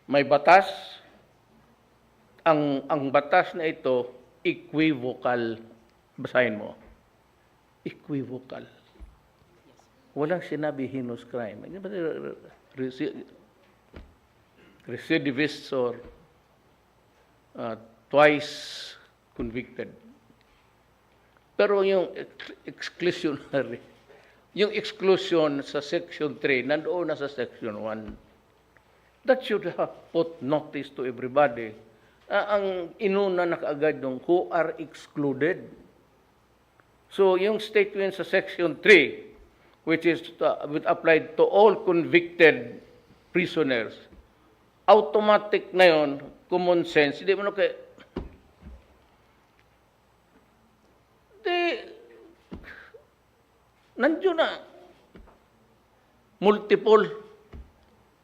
may batas. Ang batas na ito, equivocal. Basahin mo. Equivocal. Walang sinabi heinous crime. Recidivist or twice convicted. Pero yung exclusionary, yung exclusion sa Section 3, nandoon na sa Section 1. That should have put notice to everybody. Ang inuna na kaagad ng who are excluded. So yung statement sa Section 3, which is applied to all convicted prisoners, automatic na yun, common sense. Hindi mo na kaya, nandiyo na multiple